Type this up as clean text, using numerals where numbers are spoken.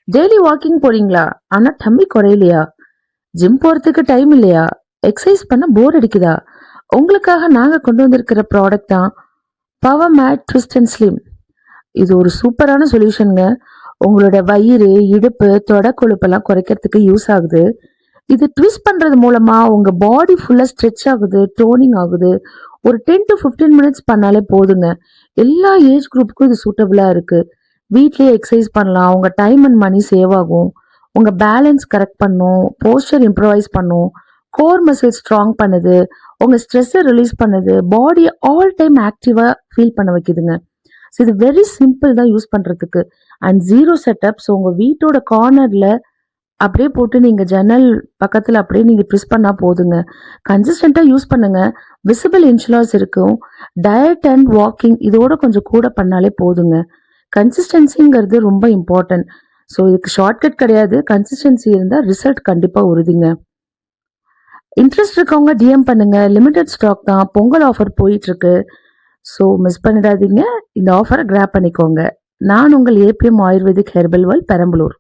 Daily walking போறீங்களா? ஆனா tummy குறையலையா? ஜிம் போறதுக்கு டைம் இல்லையா? எக்ஸசைஸ் பண்ண போர் அடிக்குதா? உங்களுக்காக நாங்க கொண்டு வந்திருக்கிற ப்ராடக்ட் தான் power mat twist and slim. இது ஒரு சூப்பரான சொல்யூஷனுங்க. உங்களோட வயிறு, இடுப்பு, தொட கொழுப்பெல்லாம் குறைக்கிறதுக்கு யூஸ் ஆகுது. இது ட்விஸ்ட் பண்றது மூலமா உங்க பாடி ஃபுல்லா ஸ்ட்ரெச் ஆகுது, டோனிங் ஆகுது. ஒரு 10 to 15 மினிட்ஸ் பண்ணாலே போதுங்க. எல்லா ஏஜ் குரூப்புக்கும் இது சூட்டபிளா இருக்கு. வீட்லயே எக்ஸசைஸ் பண்ணலாம். உங்க டைம் அண்ட் மணி சேவ் ஆகும். உங்க பேலன்ஸ் கரெக்ட் பண்ணும். போஸ்டர் இம்ப்ரவைஸ் பண்ணும். கோர் மசில் ஸ்ட்ராங் பண்ணுது. உங்க ஸ்ட்ரெஸ்ஸை ரிலீஸ் பண்ணுது. பாடி ஆல் டைம் ஆக்டிவா ஃபீல் பண்ண வைக்குதுங்க. ஸோ இது வெரி சிம்பிள் தான் யூஸ் பண்றதுக்கு. And zero setup. ஸோ உங்க வீட்டோட கார்னர்ல அப்படியே போட்டு நீங்க ஜன்னல் பக்கத்துல அப்படியே நீங்க ட்விஸ்ட் பண்ணா போதுங்க. கன்சிஸ்டண்டா யூஸ் பண்ணுங்க. விசிபிள் இன்சுலாஸ் இருக்கும். டயட் அண்ட் வாக்கிங் இதோட கொஞ்சம் கூட பண்ணாலே போதுங்க. கன்சிஸ்டன்சிங்கிறது ரொம்ப இம்பார்ட்டன்ட். ஸோ இதுக்கு ஷார்ட்கட் கிடையாது. கன்சிஸ்டன்சி இருந்தா ரிசல்ட் கண்டிப்பா உறுதிங்க. இன்ட்ரெஸ்ட் இருக்கவங்க டிஎம் பண்ணுங்க. லிமிடெட் ஸ்டாக் தான். பொங்கல் ஆஃபர் போயிட்டு இருக்கு. ஸோ மிஸ் பண்ணிடாதீங்க. இந்த ஆஃபரை கிராப் பண்ணிக்கோங்க. நான் உங்கள் APM ayurvedic herbal world Perambalur.